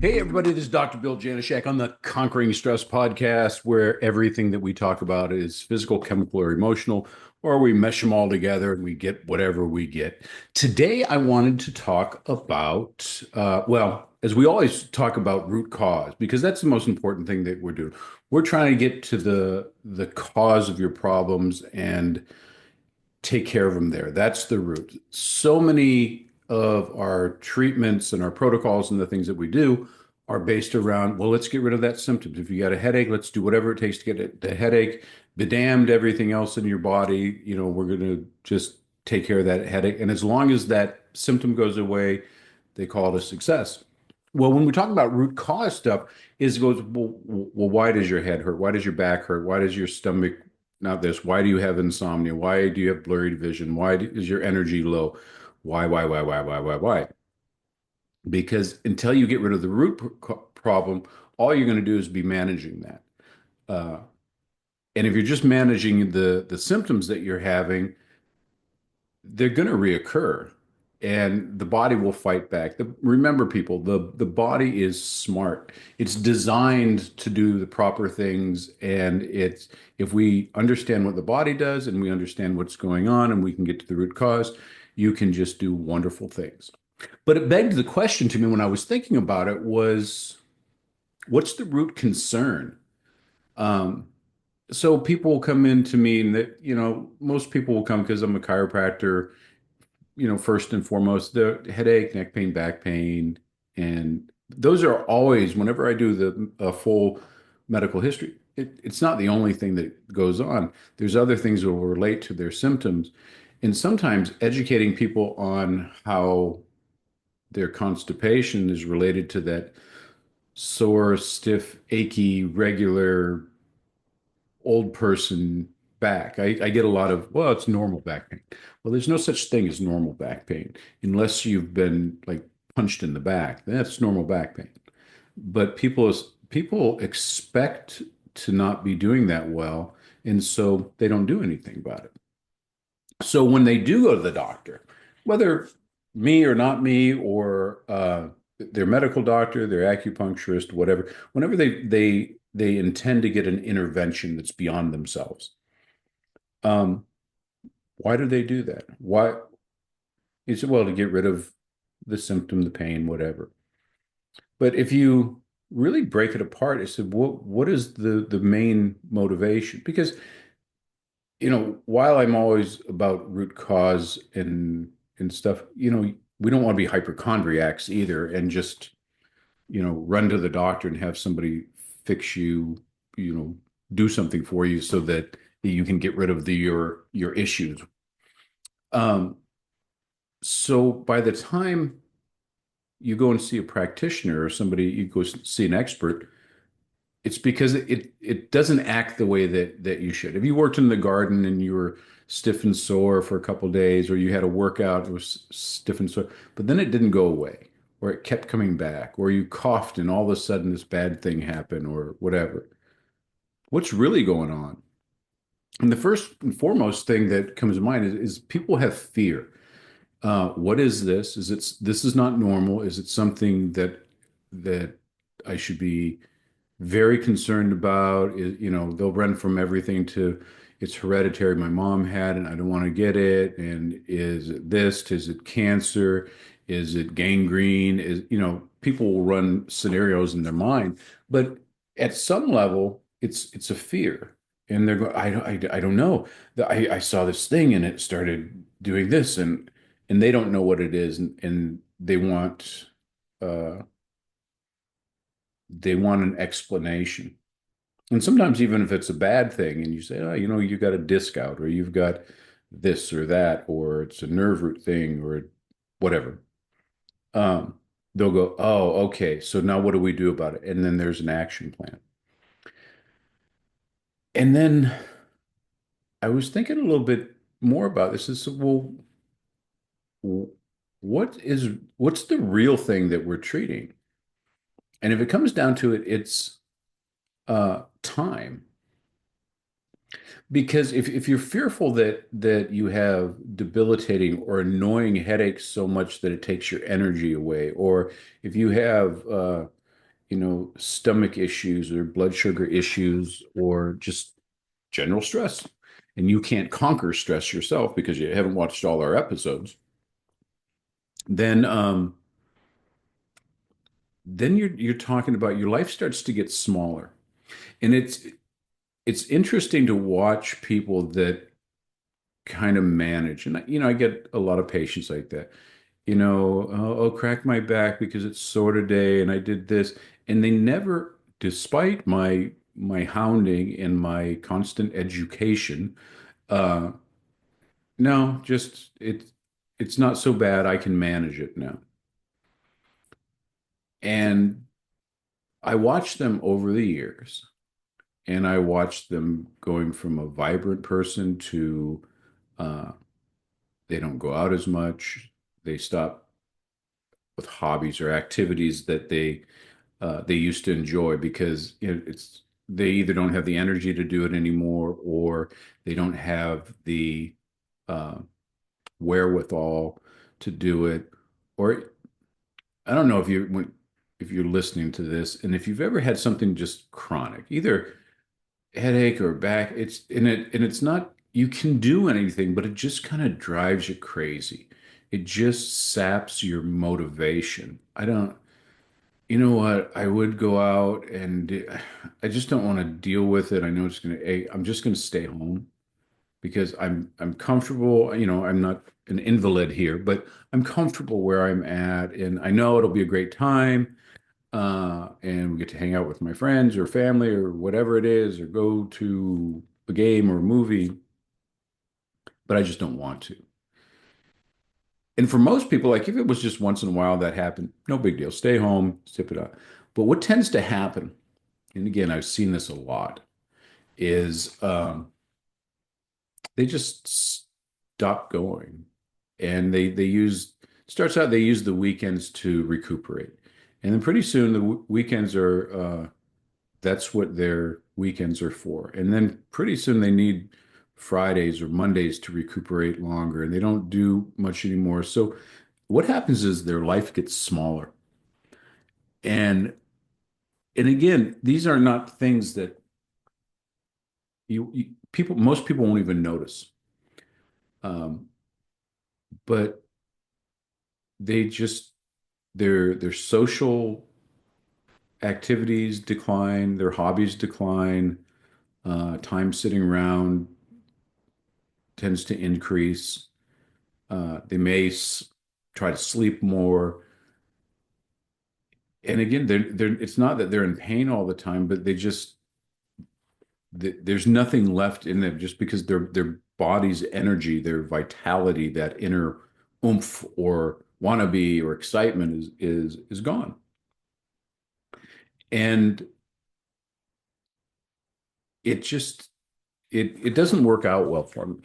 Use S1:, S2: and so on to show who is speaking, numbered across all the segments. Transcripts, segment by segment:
S1: Hey, everybody, this is Dr. Bill Janeshak on the Conquering Stress podcast, where everything that we talk about is physical, chemical, or emotional, or we mesh them all together and we get whatever we get. Today, I wanted to talk about, as we always talk about root cause, because that's the most important thing that we're doing. We're trying to get to the cause of your problems and take care of them there. That's the root. So many of our treatments and our protocols and the things that we do are based around, well, let's get rid of that symptoms. If you got a headache, let's do whatever it takes to get the headache. Be damned everything else in your body. We're going to just take care of that headache. And as long as that symptom goes away, they call it a success. Well, when we talk about root cause stuff, is it goes, well, why does your head hurt? Why does your back hurt? Why does your stomach not this? Why do you have insomnia? Why do you have blurry vision? Is your energy low? Why? Because until you get rid of the root problem, all you're going to do is be managing that. Uh, and if you're just managing the symptoms that you're having, they're going to reoccur and the body will fight back. Remember, people, the body is smart. It's designed to do the proper things. And if we understand what the body does and we understand what's going on and we can get to the root cause, you can just do wonderful things. But it begged the question to me when I was thinking about it was, what's the root concern? Um, so people will come in to me and that, most people will come because I'm a chiropractor, first and foremost, the headache, neck pain, back pain, and those are always, whenever I do the full medical history, it's not the only thing that goes on. There's other things that will relate to their symptoms. And sometimes educating people on how their constipation is related to that sore, stiff, achy, regular old person back. I get a lot of, well, it's normal back pain. Well, there's no such thing as normal back pain unless you've been like punched in the back. That's normal back pain. But people expect to not be doing that well, and so they don't do anything about it. So when they do go to the doctor, whether me or not me, or their medical doctor, their acupuncturist, whatever, whenever they intend to get an intervention that's beyond themselves, um, why do they do that? Why is it, well, to get rid of the symptom, the pain, whatever. But if you really break it apart, I said, what is the main motivation? Because while I'm always about root cause and stuff, we don't want to be hypochondriacs either and just, run to the doctor and have somebody fix you, you know, do something for you so that you can get rid of your issues. Um, so by the time you go and see a practitioner or somebody, you go see an expert, it's because it doesn't act the way that you should. If you worked in the garden and you were stiff and sore for a couple of days, or you had a workout, it was stiff and sore, but then it didn't go away, or it kept coming back, or you coughed and all of a sudden this bad thing happened, or whatever. What's really going on? And the first and foremost thing that comes to mind is people have fear. What is this? This is not normal? Is it something that I should be very concerned about? They'll run from everything to it's hereditary. My mom had it, and I don't want to get it. And is it this? Is it cancer? Is it gangrene? People will run scenarios in their mind, but at some level, it's a fear. And they're going, I don't know. I saw this thing and it started doing this, and they don't know what it is, and uh, they want an explanation. And sometimes even if it's a bad thing and you say, oh, you got a disc out, or you've got this or that, or it's a nerve root thing, or whatever, um, they'll go, oh, okay, so now what do we do about it? And then there's an action plan. And then I was thinking a little bit more about this. Is, well, what's the real thing that we're treating? And if it comes down to it, it's time. Because if you're fearful that you have debilitating or annoying headaches so much that it takes your energy away, or if you have stomach issues or blood sugar issues or just general stress, and you can't conquer stress yourself because you haven't watched all our episodes, then then you're talking about your life starts to get smaller. And it's interesting to watch people that kind of manage. And I get a lot of patients like that. I'll crack my back because it's sore today and I did this. And they never, despite my hounding and my constant education, uh, no, just it's not so bad. I can manage it now. And I watched them over the years, and I watched them going from a vibrant person to uh, they don't go out as much. They stop with hobbies or activities that they used to enjoy because it's they either don't have the energy to do it anymore, or they don't have the uh, wherewithal to do it. Or I don't know if you're listening to this, and if you've ever had something just chronic, either headache or back, it's not you can do anything, but it just kind of drives you crazy. It just saps your motivation. I don't, you know what? I would go out and I just don't want to deal with it. I know it's gonna, I'm just gonna stay home because I'm comfortable. I'm not an invalid here, but I'm comfortable where I'm at, and I know it'll be a great time. And we get to hang out with my friends or family or whatever it is, or go to a game or a movie, but I just don't want to. And for most people, like if it was just once in a while that happened, no big deal. Stay home, sip it up. But what tends to happen, and again, I've seen this a lot, is they just stop going, and they use starts out they use the weekends to recuperate, and then pretty soon the weekends are that's what their weekends are for. And then pretty soon they need Fridays or Mondays to recuperate longer, and they don't do much anymore. So what happens is their life gets smaller. And again, these are not things that most people won't even notice. Um, but they just their social activities decline, their hobbies decline, time sitting around tends to increase. They may try to sleep more. And again, it's not that they're in pain all the time, but there's nothing left in them just because their body's energy, their vitality, that inner oomph or wannabe or excitement is gone. And it just it doesn't work out well for them.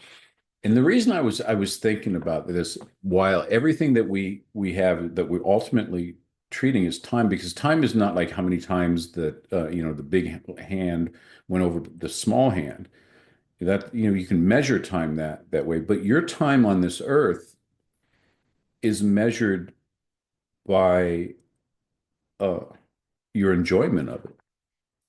S1: And the reason I was thinking about this, while everything that we have that we're ultimately treating is time, because time is not like how many times that the big hand went over the small hand. That you can measure time that way, but your time on this earth is measured by uh, your enjoyment of it,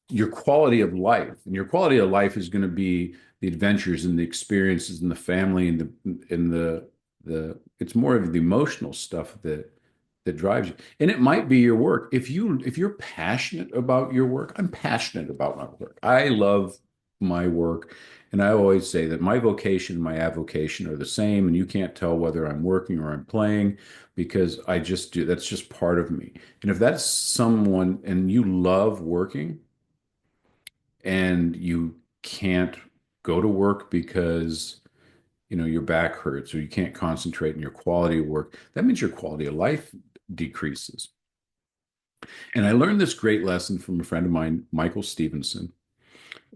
S1: your quality of life, and your quality of life is going to be the adventures and the experiences and the family and the it's more of the emotional stuff that drives you. And it might be your work. If you're passionate about your work, I'm passionate about my work. I love my work. And I always say that my vocation and my avocation are the same, and you can't tell whether I'm working or I'm playing because I just do. That's just part of me. And if that's someone and you love working, and you can't go to work because your back hurts or you can't concentrate in your quality of work, that means your quality of life decreases. And I learned this great lesson from a friend of mine, Michael Stevenson,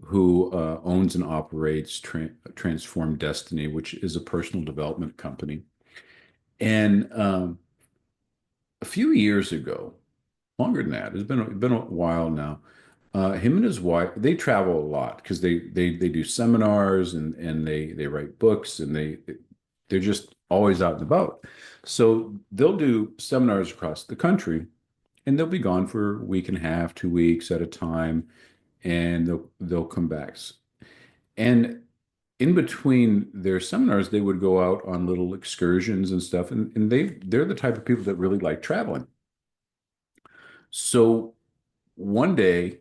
S1: who owns and operates Transform Destiny, which is a personal development company. And a few years ago, longer than that, it's been a while now. Him and his wife, they travel a lot because they do seminars, and they write books, and they're just always out and about. So they'll do seminars across the country, and they'll be gone for a week and a half, 2 weeks at a time, and they'll come back. And in between their seminars, they would go out on little excursions and stuff, and they're the type of people that really like traveling. So one day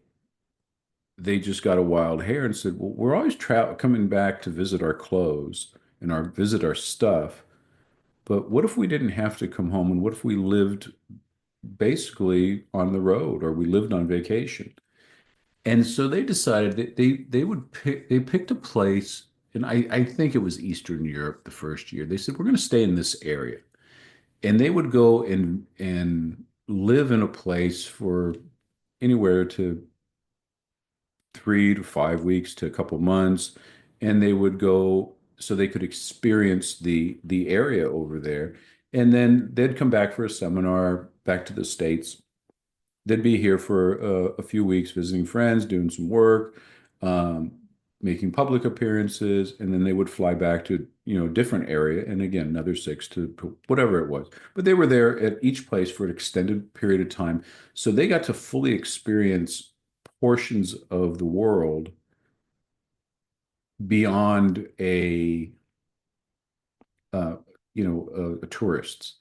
S1: they just got a wild hair and said, "Well, we're always coming back to visit our clothes and our visit our stuff, but what if we didn't have to come home? And what if we lived basically on the road or we lived on vacation?" And so they decided that they picked a place, and I think it was Eastern Europe the first year. They said, we're going to stay in this area. And they would go and live in a place for anywhere to 3 to 5 weeks to a couple months. And they would go so they could experience the area over there. And then they'd come back for a seminar back to the States. They'd be here for a few weeks visiting friends, doing some work, um, making public appearances, and then they would fly back to, a different area, and again, another 6 to whatever it was. But they were there at each place for an extended period of time, so they got to fully experience portions of the world beyond uh, tourists.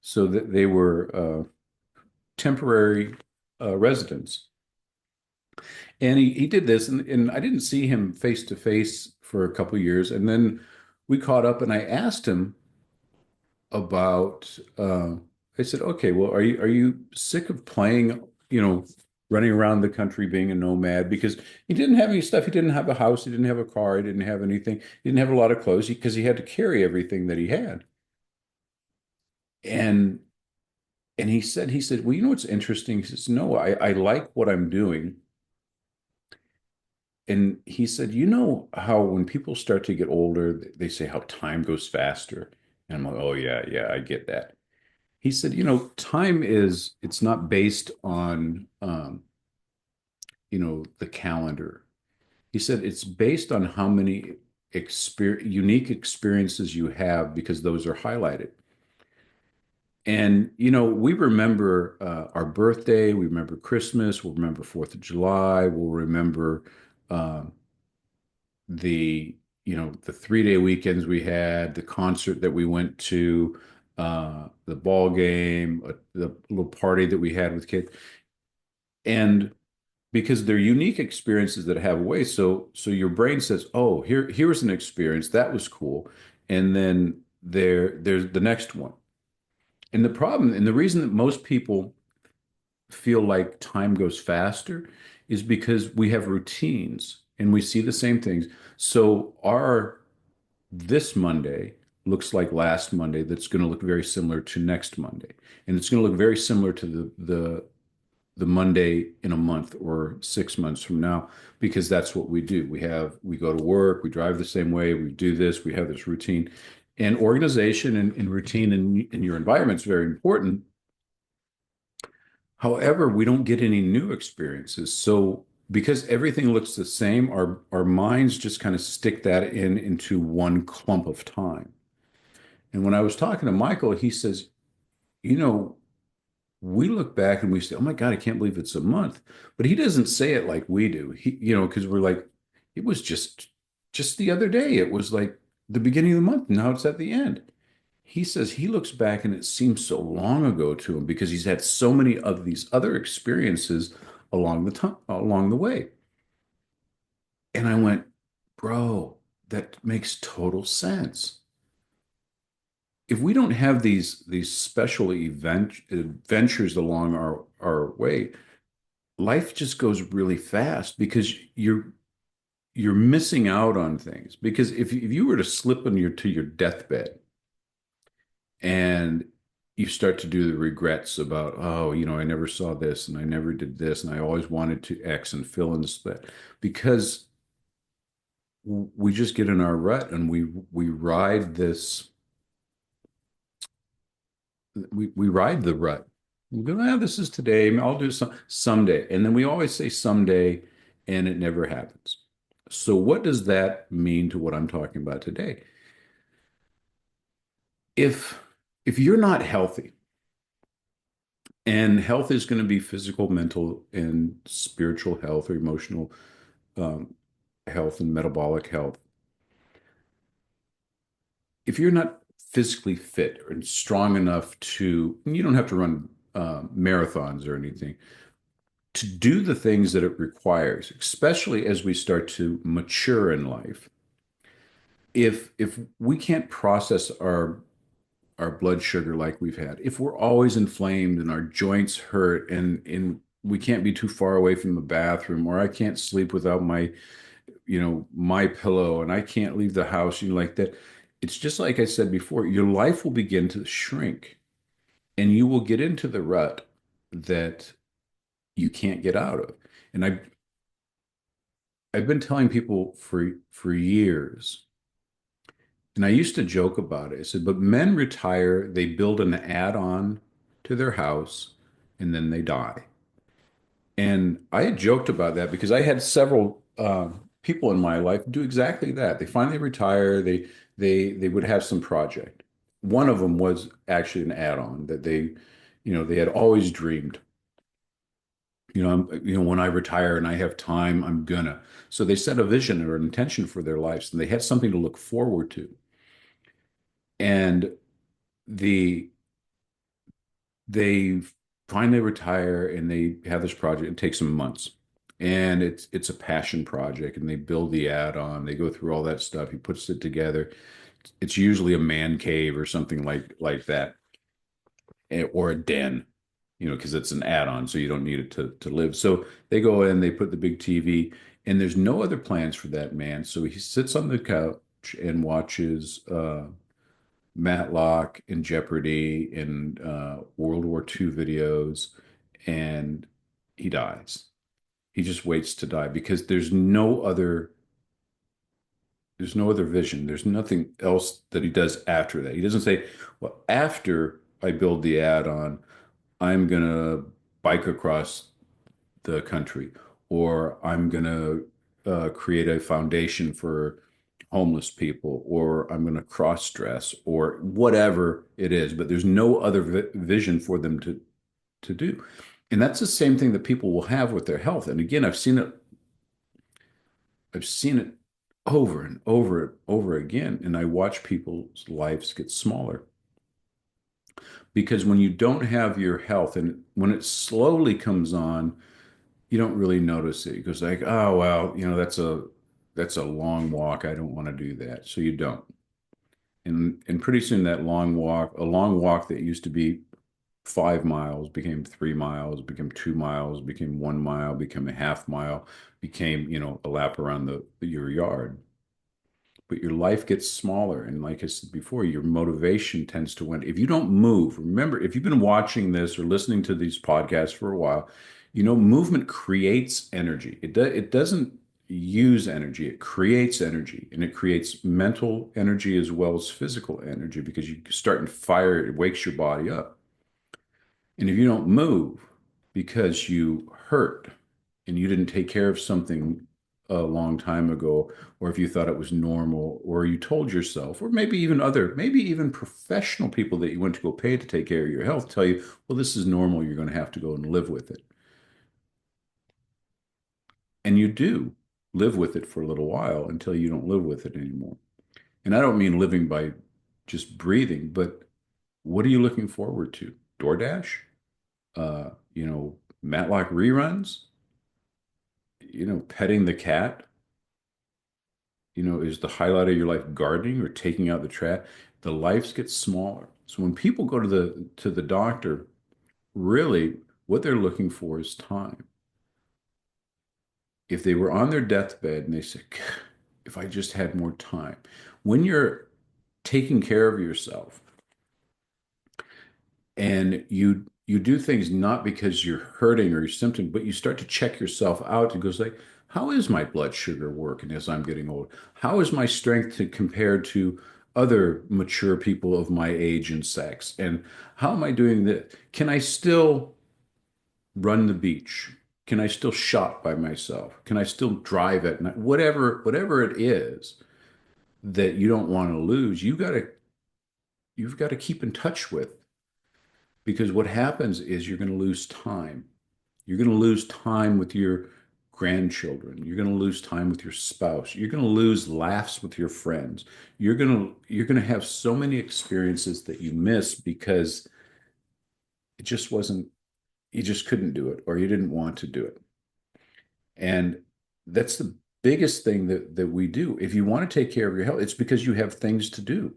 S1: So that they were temporary residents. And he did this, and I didn't see him face to face for a couple of years. And then we caught up, and I asked him about. I said, "Okay, well, are you sick of playing? Running around the country, being a nomad?" Because he didn't have any stuff. He didn't have a house. He didn't have a car. He didn't have anything. He didn't have a lot of clothes because he had to carry everything that he had. And he said, "Well, you know what's interesting?" He says, "No, I like what I'm doing." And he said, "You know how when people start to get older, they say how time goes faster." And I'm like, "Oh, yeah, yeah, I get that." He said, time it's not based on, the calendar. He said, it's based on how many unique experiences you have because those are highlighted. And, we remember our birthday, we remember Christmas, we'll remember 4th of July, we'll remember, um, the 3-day weekends we had, the concert that we went to, the ball game, the little party that we had with kids, and because they're unique experiences that have a way, so your brain says, "Oh, here's an experience that was cool," and then there's the next one. And the problem, and the reason that most people feel like time goes faster is because we have routines and we see the same things. So our this Monday looks like last Monday, that's going to look very similar to next Monday. And it's going to look very similar to the Monday in a month or 6 months from now, because that's what we do. We go to work, we drive the same way, we do this, we have this routine. And organization and routine in your environment is very important. However, we don't get any new experiences. So because everything looks the same, our minds just kind of stick that into one clump of time. And when I was talking to Michael, he says, you know, we look back and we say, "Oh my God, I can't believe it's a month." But he doesn't say it like we do. Because we're like, it was just the other day. It was like the beginning of the month. Now it's at the end. He says he looks back and it seems so long ago to him because he's had so many of these other experiences along the way. And I went, bro, that makes total sense. If we don't have these special adventures along our way, life just goes really fast because you're missing out on things. Because if you were to slip on to your deathbed and you start to do the regrets about, oh, I never saw this and I never did this and I always wanted to X and fill in this that, because we just get in our rut and we ride this we ride the rut. We go, "Ah, this is today. I'll do someday," and then we always say someday, and it never happens. So what does that mean to what I'm talking about today? If if you're not healthy And health is going to be physical, mental, and spiritual health or emotional um, health and metabolic health. If you're not physically fit and strong enough to, and you don't have to run marathons or anything, to do the things that it requires, especially as we start to mature in life. If we can't process our blood sugar like we've had, if we're always inflamed and our joints hurt and we can't be too far away from the bathroom, or I can't sleep without my pillow, and I can't leave the house, like that. It's just like I said before, your life will begin to shrink and you will get into the rut that you can't get out of. And I've been telling people for years, and I used to joke about it. I said, but men retire, they build an add-on to their house, and then they die. And I had joked about that because I had several people in my life do exactly that. They finally retire, they would have some project. One of them was actually an add-on that they had always dreamed. When I retire and I have time, I'm gonna. So they set a vision or an intention for their lives, and they had something to look forward to. And the they finally retire and they have this project. It takes them months. And it's a passion project, and they build the add-on. They go through all that stuff. He puts it together. It's usually a man cave or something like that, or a den, because it's an add-on, so you don't need it to live. So they go in, they put the big TV, and there's no other plans for that man. So he sits on the couch and watches Matlock and Jeopardy and World War II videos, and he dies. He just waits to die because there's no other vision. There's nothing else that he does after that. He doesn't say, well, after I build the add-on, I'm gonna bike across the country, or I'm gonna create a foundation for homeless people, or I'm gonna cross dress, or whatever it is. But there's no other vision for them to do. And that's the same thing that people will have with their health. And again, I've seen it over and over and over again. And I watch people's lives get smaller because when you don't have your health and when it slowly comes on, you don't really notice it. Because like, oh, well, that's a long walk. I don't want to do that. So you don't. And pretty soon that a long walk that used to be 5 miles became 3 miles, became 2 miles, became 1 mile, became a half mile, became, a lap around your yard. But your life gets smaller. And like I said before, your motivation tends to wane. If you don't move, remember, if you've been watching this or listening to these podcasts for a while, movement creates energy. It doesn't use energy, it creates energy, and it creates mental energy as well as physical energy because you start and fire, it wakes your body up. And if you don't move because you hurt and you didn't take care of something a long time ago, or if you thought it was normal, or you told yourself, or maybe even professional people that you went to go pay to take care of your health tell you, well, this is normal. You're going to have to go and live with it. And you do live with it for a little while until you don't live with it anymore. And I don't mean living by just breathing, but what are you looking forward to? DoorDash? Matlock reruns, petting the cat, is the highlight of your life gardening or taking out the trash. The lives get smaller. So when people go to the doctor, really what they're looking for is time. If they were on their deathbed and they say, if I just had more time, when you're taking care of yourself, and you do things not because you're hurting or you're symptom, but you start to check yourself out. It goes like, how is my blood sugar working as I'm getting old? How is my strength compared to other mature people of my age and sex? And how am I doing this? Can I still run the beach? Can I still shop by myself? Can I still drive at night? Whatever it is that you don't want to lose, you've got to keep in touch with because what happens is you're going to lose time. You're going to lose time with your grandchildren. You're going to lose time with your spouse. You're going to lose laughs with your friends. You're going to have so many experiences that you miss because it just wasn't, you just couldn't do it or you didn't want to do it. And that's the biggest thing that we do. If you want to take care of your health, it's because you have things to do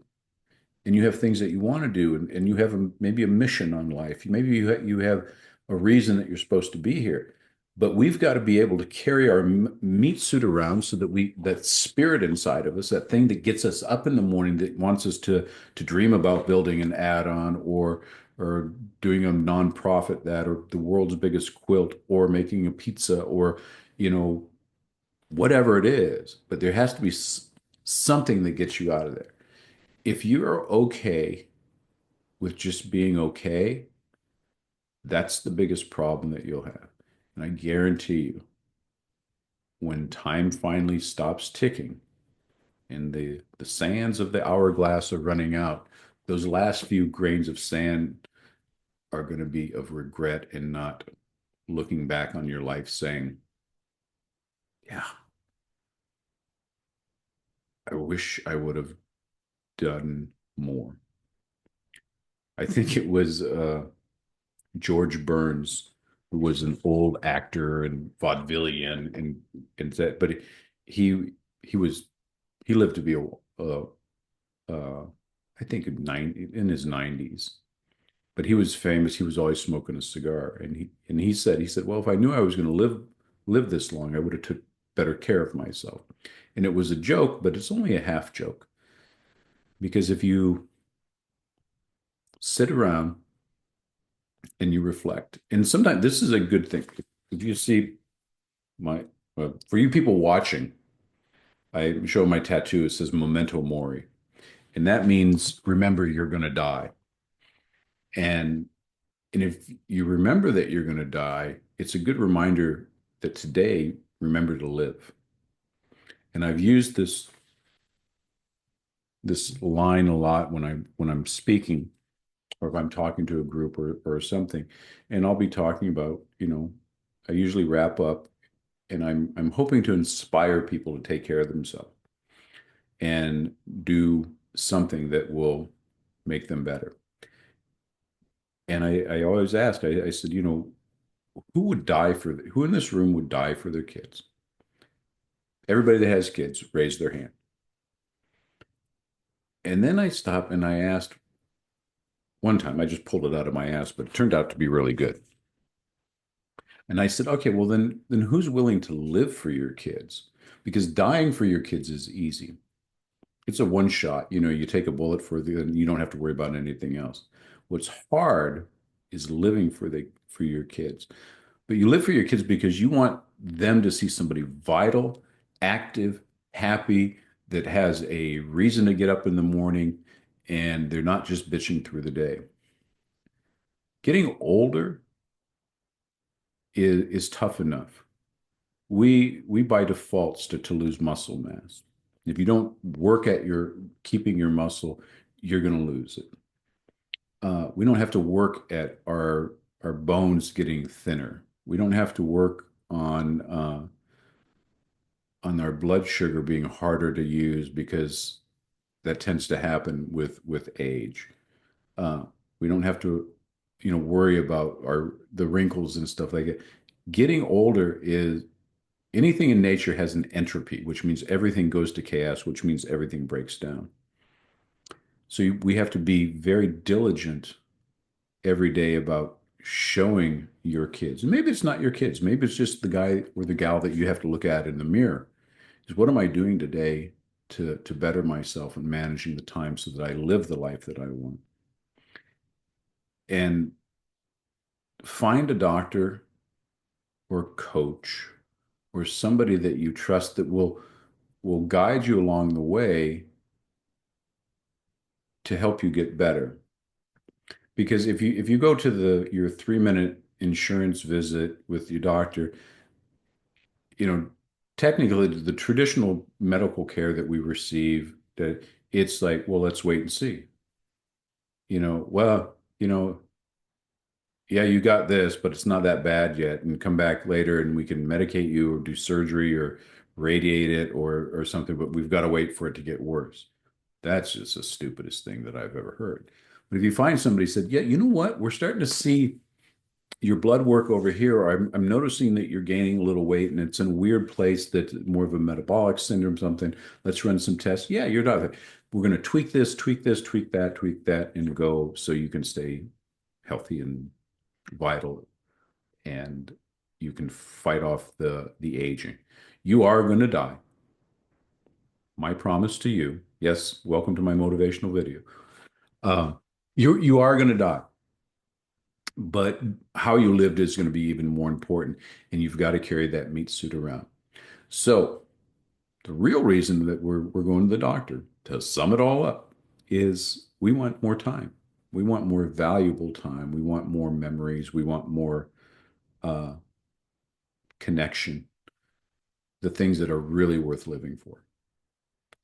S1: and you have things that you want to do and you have maybe a mission on life. Maybe you have a reason that you're supposed to be here. But we've got to be able to carry our meat suit around so that that spirit inside of us, that thing that gets us up in the morning, that wants us to dream about building an add-on or doing a nonprofit that or the world's biggest quilt or making a pizza or you know whatever it is. But there has to be something that gets you out of there. If you're okay with just being okay, that's the biggest problem that you'll have. And I guarantee you, when time finally stops ticking and the sands of the hourglass are running out, those last few grains of sand are going to be of regret and not looking back on your life saying, yeah, I wish I would have done more. I think it was George Burns, who was an old actor and vaudevillian, and that, but he was he lived to be uh, I think in his 90s, but he was famous. He was always smoking a cigar, and he said, well, if I knew I was going to live this long, I would have took better care of myself. And it was a joke, but it's only a half joke because if you sit around and you reflect. And sometimes this is a good thing. If you see my, for you people watching, I show my tattoo. It says Memento Mori, and that means remember you're going to die. And and if you remember that you're going to die, it's a good reminder that today remember to live. And I've used this line a lot when I'm speaking or if I'm talking to a group or something, and I'll be talking about, I usually wrap up and I'm hoping to inspire people to take care of themselves and do something that will make them better. And I always ask, I said, who in this room would die for their kids? Everybody that has kids, raise their hand. And then I stopped and I asked one time, I just pulled it out of my ass, but it turned out to be really good. And I said, okay, well then who's willing to live for your kids? Because dying for your kids is easy. It's a one shot. You take a bullet and you don't have to worry about anything else. What's hard is living for your kids. But you live for your kids because you want them to see somebody vital, active, happy, that has a reason to get up in the morning and they're not just bitching through the day. Getting older is tough enough. We by default start to lose muscle mass. If you don't work at your keeping your muscle, you're going to lose it. We don't have to work at our bones getting thinner. We don't have to work on our blood sugar being harder to use because that tends to happen with age. Uh, we don't have to, worry about the wrinkles and stuff like that. Getting older is anything in nature has an entropy, which means everything goes to chaos, which means everything breaks down. So we have to be very diligent every day about showing your kids. And maybe it's not your kids. Maybe it's just the guy or the gal that you have to look at in the mirror. Is what am I doing today to better myself and managing the time so that I live the life that I want? And find a doctor or coach or somebody that you trust that will guide you along the way to help you get better. Because if you go to your 3-minute insurance visit with your doctor, you know, technically the traditional medical care that we receive, that it's like, well, let's wait and see. Well, yeah, you got this, but it's not that bad yet, and come back later and we can medicate you or do surgery or radiate it or something, but we've got to wait for it to get worse. That's just the stupidest thing that I've ever heard. But if you find somebody said, yeah, you know what? We're starting to see your blood work over here, or I'm noticing that you're gaining a little weight and it's in a weird place that's more of a metabolic syndrome, something. Let's run some tests. Yeah, you're not. We're going to tweak this, tweak that, and go so you can stay healthy and vital and you can fight off the aging. You are going to die. My promise to you. Yes, welcome to my motivational video. Um, you are going to die, but how you lived is going to be even more important, and you've got to carry that meat suit around. So the real reason that we're going to the doctor, to sum it all up, is we want more time. We want more valuable time. We want more memories. We want more uh, connection, the things that are really worth living for.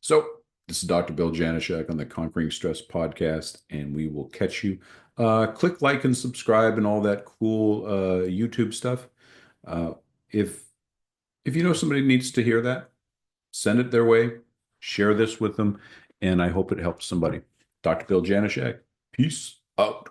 S1: So this is Dr. Bill Janeshak on the Conquering Stress podcast, and we will catch you. Click like and subscribe and all that cool YouTube stuff. Uh, if if you know somebody needs to hear that, send it their way. Share this with them, and I hope it helps somebody. Dr. Bill Janeshak, peace out.